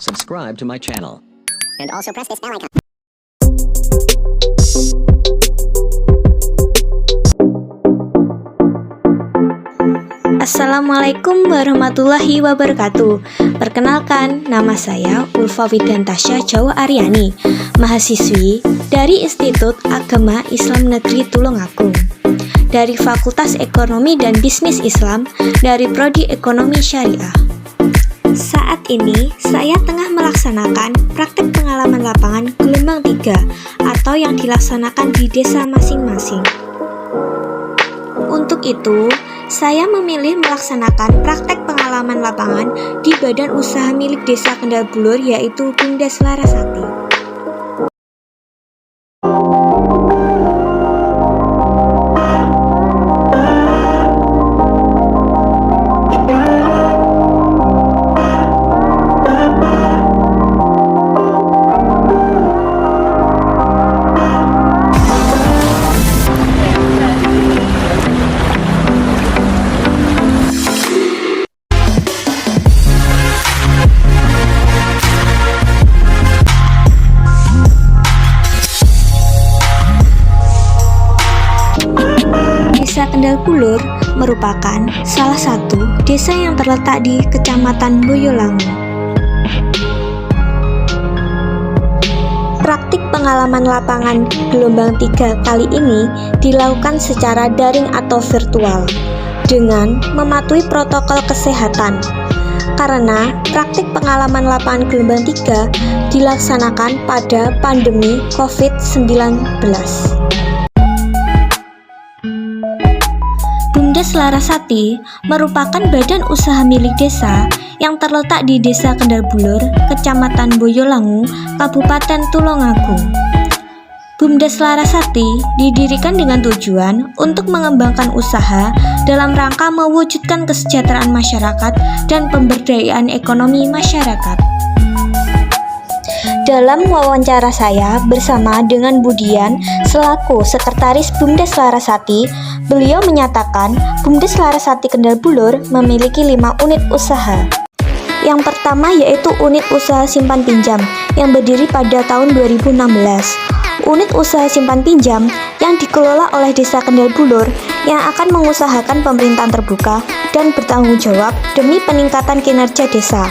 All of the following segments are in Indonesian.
subscribe to my channel. And also press this bell icon. Assalamualaikum warahmatullahi wabarakatuh. Perkenalkan, nama saya Ulfa Widantasya Jawa Aryani, mahasiswi dari Institut Agama Islam Negeri Tulungagung, dari Fakultas Ekonomi dan Bisnis Islam dari Prodi Ekonomi Syariah. Saat ini, saya tengah melaksanakan praktek pengalaman lapangan gelombang 3 atau yang dilaksanakan di desa masing-masing. Untuk itu, saya memilih melaksanakan praktek pengalaman lapangan di badan usaha milik Desa Kendal Bulur, yaitu Bumdes Larasati. Desa Kendal Bulur merupakan salah satu desa yang terletak di Kecamatan Boyolangu. Praktik pengalaman lapangan gelombang 3 kali ini dilakukan secara daring atau virtual dengan mematuhi protokol kesehatan. Karena praktik pengalaman lapangan gelombang 3 dilaksanakan pada pandemi COVID-19. Bumdes Larasati merupakan badan usaha milik desa yang terletak di Desa Kendal Bulur, Kecamatan Boyolangu, Kabupaten Tulungagung. Bumdes Larasati didirikan dengan tujuan untuk mengembangkan usaha dalam rangka mewujudkan kesejahteraan masyarakat dan pemberdayaan ekonomi masyarakat. Dalam wawancara saya bersama dengan Budian selaku Sekretaris Bumdes Larasati, beliau menyatakan Bumdes Larasati Kendal Bulur memiliki 5 unit usaha. Yang pertama yaitu unit usaha simpan pinjam yang berdiri pada tahun 2016. Unit usaha simpan pinjam yang dikelola oleh Desa Kendal Bulur yang akan mengusahakan pemerintahan terbuka dan bertanggung jawab demi peningkatan kinerja desa.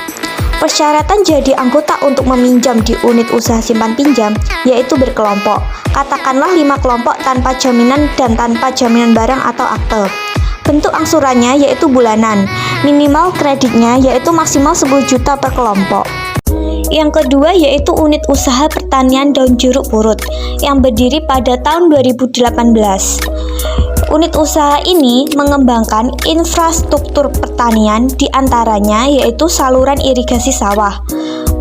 Persyaratan jadi anggota untuk meminjam di unit usaha simpan pinjam yaitu berkelompok, katakanlah 5 kelompok tanpa jaminan dan tanpa jaminan barang atau akte. Bentuk angsurannya yaitu bulanan, minimal kreditnya yaitu maksimal 10 juta per kelompok. Yang kedua yaitu unit usaha pertanian daun jeruk purut yang berdiri pada tahun 2018. Unit usaha ini mengembangkan infrastruktur pertanian diantaranya yaitu saluran irigasi sawah,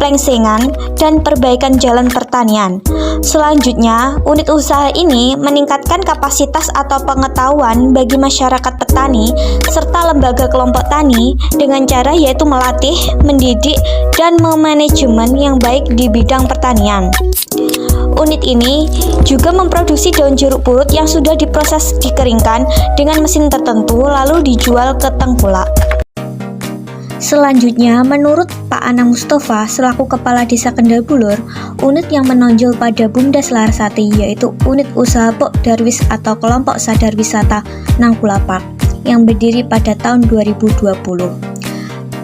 plengsengan, dan perbaikan jalan pertanian. Selanjutnya, unit usaha ini meningkatkan kapasitas atau pengetahuan bagi masyarakat petani serta lembaga kelompok tani dengan cara yaitu melatih, mendidik, dan memanajemen yang baik di bidang pertanian. Unit ini juga memproduksi daun jeruk purut yang sudah diproses dikeringkan dengan mesin tertentu lalu dijual ke tengkulak. Selanjutnya, menurut Pak Anang Mustafa selaku Kepala Desa Kendal Bulur, unit yang menonjol pada Bumdes Larasati yaitu unit usaha Pok Darwis atau kelompok sadar wisata Nangkulapak yang berdiri pada tahun 2020.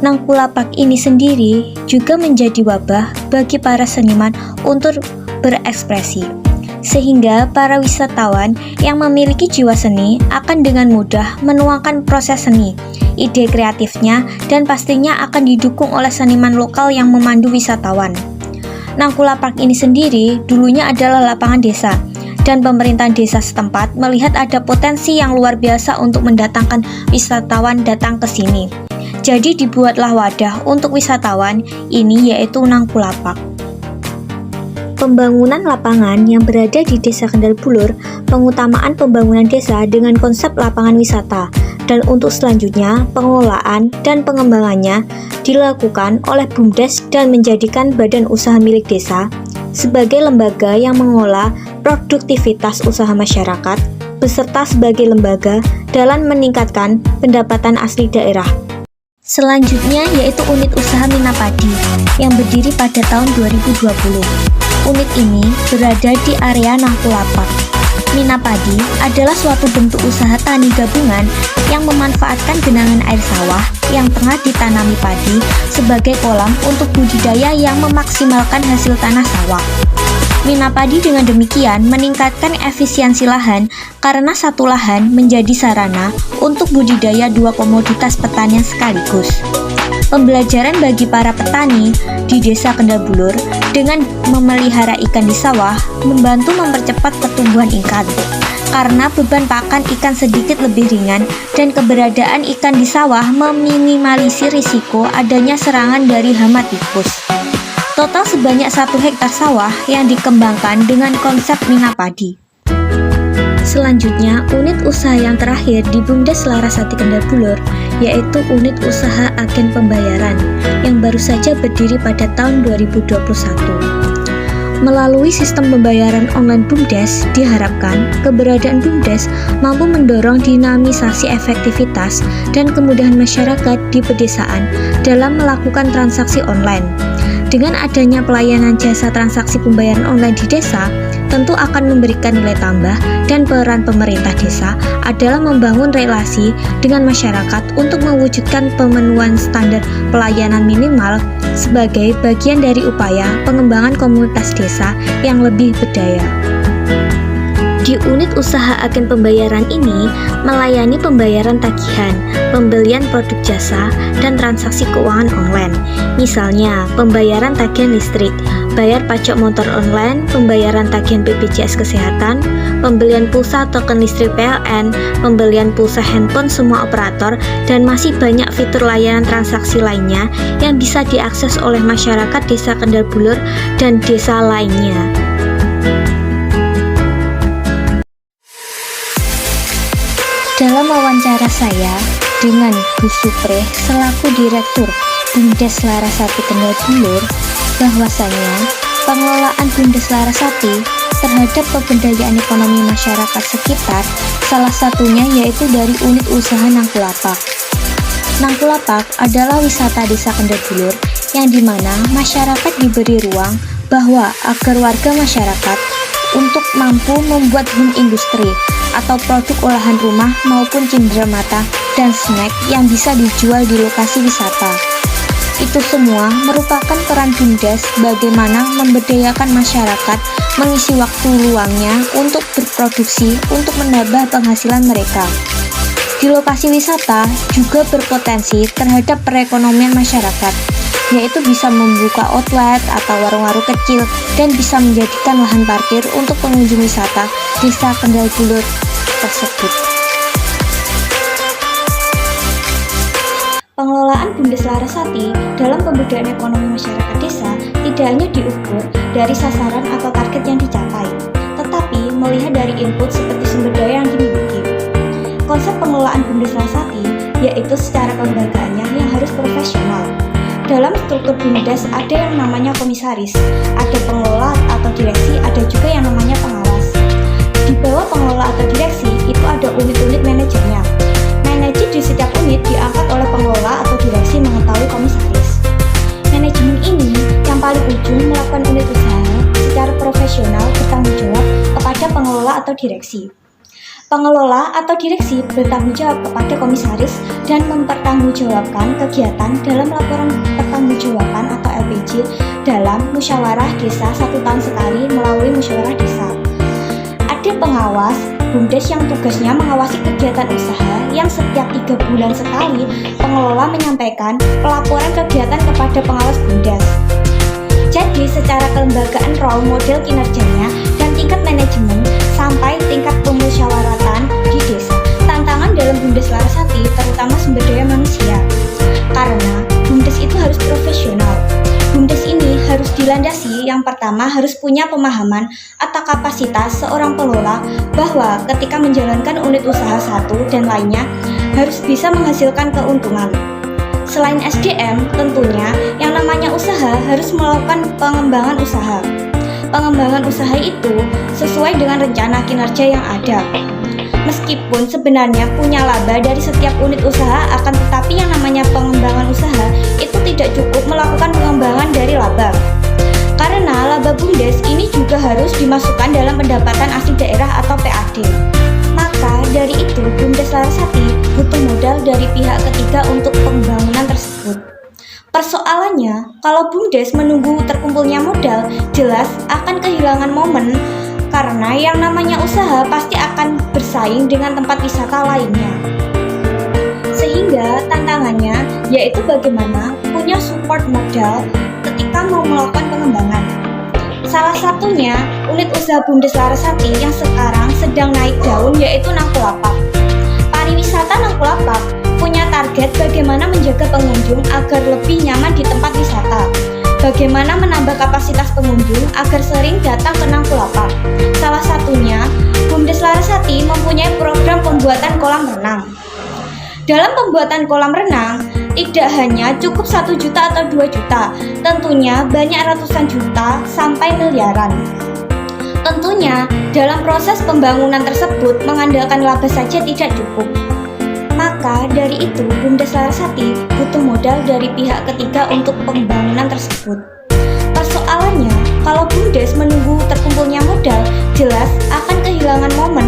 Nangkulapak ini sendiri juga menjadi wabah bagi para seniman untuk berekspresi, sehingga para wisatawan yang memiliki jiwa seni akan dengan mudah menuangkan proses seni, ide kreatifnya, dan pastinya akan didukung oleh seniman lokal yang memandu wisatawan. Nangkulapak ini sendiri dulunya adalah lapangan desa, dan pemerintahan desa setempat melihat ada potensi yang luar biasa untuk mendatangkan wisatawan datang ke sini. Jadi dibuatlah wadah untuk wisatawan ini yaitu Nangkulapak. Pembangunan lapangan yang berada di Desa Kendal Bulur, pengutamaan pembangunan desa dengan konsep lapangan wisata, dan untuk selanjutnya pengelolaan dan pengembangannya dilakukan oleh Bumdes dan menjadikan badan usaha milik desa sebagai lembaga yang mengolah produktivitas usaha masyarakat beserta sebagai lembaga dalam meningkatkan pendapatan asli daerah. Selanjutnya yaitu unit usaha Minapadi yang berdiri pada tahun 2020. Unit ini berada di area Nangkulapak. Minapadi adalah suatu bentuk usaha tani gabungan yang memanfaatkan genangan air sawah yang tengah ditanami padi sebagai kolam untuk budidaya yang memaksimalkan hasil tanah sawah. Minapadi dengan demikian meningkatkan efisiensi lahan karena satu lahan menjadi sarana untuk budidaya dua komoditas pertanian sekaligus. Pembelajaran bagi para petani di Desa Kendal Bulur dengan memelihara ikan di sawah membantu mempercepat pertumbuhan ikan karena beban pakan ikan sedikit lebih ringan dan keberadaan ikan di sawah meminimalisir risiko adanya serangan dari hama tikus. Total sebanyak 1 hektar sawah yang dikembangkan dengan konsep Minapadi. Selanjutnya, unit usaha yang terakhir di BUMDes Larasati Kendal Bulur yaitu unit usaha agen pembayaran yang baru saja berdiri pada tahun 2021. Melalui sistem pembayaran online BUMDes, diharapkan keberadaan BUMDes mampu mendorong dinamisasi efektivitas dan kemudahan masyarakat di pedesaan dalam melakukan transaksi online. Dengan adanya pelayanan jasa transaksi pembayaran online di desa, tentu akan memberikan nilai tambah dan peran pemerintah desa adalah membangun relasi dengan masyarakat untuk mewujudkan pemenuhan standar pelayanan minimal sebagai bagian dari upaya pengembangan komunitas desa yang lebih berdaya. Di unit usaha agen pembayaran ini melayani pembayaran tagihan, pembelian produk jasa, dan transaksi keuangan online. Misalnya, pembayaran tagihan listrik, bayar pajak motor online, pembayaran tagihan BPJS Kesehatan, pembelian pulsa token listrik PLN, pembelian pulsa handphone semua operator, dan masih banyak fitur layanan transaksi lainnya yang bisa diakses oleh masyarakat Desa Kendal Bulur dan desa lainnya. Dalam wawancara saya dengan Bu Supre selaku Direktur BUMDes Larasati Kendal Bulur, bahwasanya pengelolaan BUMDes Larasati terhadap pemberdayaan ekonomi masyarakat sekitar salah satunya yaitu dari unit usaha Nangkulapak. Nangkulapak adalah wisata Desa Kendal Bulur yang dimana masyarakat diberi ruang bahwa agar warga masyarakat untuk mampu membuat home industri atau produk olahan rumah maupun cenderamata dan snack yang bisa dijual di lokasi wisata. Itu semua merupakan peran BUMDes bagaimana memberdayakan masyarakat mengisi waktu luangnya untuk berproduksi untuk menambah penghasilan mereka. Di lokasi wisata juga berpotensi terhadap perekonomian masyarakat, yaitu bisa membuka outlet atau warung-warung kecil dan bisa menjadikan lahan parkir untuk pengunjung wisata Desa Kendal Bulur tersebut. Pengelolaan BUMDes Larasati dalam pemberdayaan ekonomi masyarakat desa tidak hanya diukur dari sasaran atau target yang dicapai, tetapi melihat dari input seperti sumber daya yang dimiliki. Konsep pengelolaan BUMDes Larasati yaitu secara kelembagaannya yang harus profesional. Dalam struktur BUMDes ada yang namanya komisaris, ada pengelola atau direksi, ada juga yang namanya pengawas. Di bawah pengelola atau direksi itu ada unit-unit manajernya. Manajer di setiap unit diangkat oleh pengelola atau direksi mengetahui komisaris. Manajemen ini yang paling ujung melakukan unit usaha secara profesional bertanggung jawab kepada pengelola atau direksi. Pengelola atau direksi bertanggung jawab kepada komisaris dan mempertanggungjawabkan kegiatan dalam laporan pertanggungjawaban atau LPJ dalam musyawarah desa 1 tahun sekali melalui musyawarah desa. Ada pengawas BUMDes yang tugasnya mengawasi kegiatan usaha yang setiap 3 bulan sekali pengelola menyampaikan pelaporan kegiatan kepada pengawas BUMDes. Jadi secara kelembagaan role model kinerjanya dan tingkat manajemen sampai tingkat pemusyawaratan di desa. Tantangan dalam BUMDes Larasati terutama sumber daya manusia. Karena BUMDes itu harus profesional. BUMDes ini harus dilandasi yang pertama harus punya pemahaman atau kapasitas seorang pengelola bahwa ketika menjalankan unit usaha satu dan lainnya harus bisa menghasilkan keuntungan. Selain SDM, tentunya yang namanya usaha harus melakukan pengembangan usaha. Pengembangan usaha itu sesuai dengan rencana kinerja yang ada. Meskipun sebenarnya punya laba dari setiap unit usaha, akan tetapi yang namanya pengembangan usaha itu tidak cukup melakukan pengembangan dari laba. Karena laba BUMDes ini juga harus dimasukkan dalam pendapatan asli daerah atau PAD. Maka dari itu BUMDes Larasati butuh modal dari pihak ketiga untuk pembangunan tersebut. Persoalannya, kalau BUMDes menunggu terkumpulnya modal, jelas akan kehilangan momen karena yang namanya usaha pasti akan bersaing dengan tempat wisata lainnya. Sehingga tantangannya yaitu bagaimana punya support modal ketika mau melakukan pengembangan. Salah satunya unit usaha BUMDes Larasati yang sekarang sedang naik daun yaitu Nangkulapak. Pariwisata Nangkulapak punya target bagaimana menjaga pengunjung agar lebih nyaman di tempat wisata. Bagaimana menambah kapasitas pengunjung agar sering datang ke Nangkulapak. Salah satunya, BUMDes Larasati mempunyai program pembuatan kolam renang. Dalam pembuatan kolam renang, tidak hanya cukup 1 juta atau 2 juta, tentunya banyak ratusan juta sampai miliaran. Tentunya, dalam proses pembangunan tersebut mengandalkan laba saja tidak cukup. Maka dari itu BUMDes Larasati butuh modal dari pihak ketiga untuk pembangunan tersebut. Persoalannya, kalau BUMDes menunggu terkumpulnya modal, jelas akan kehilangan momen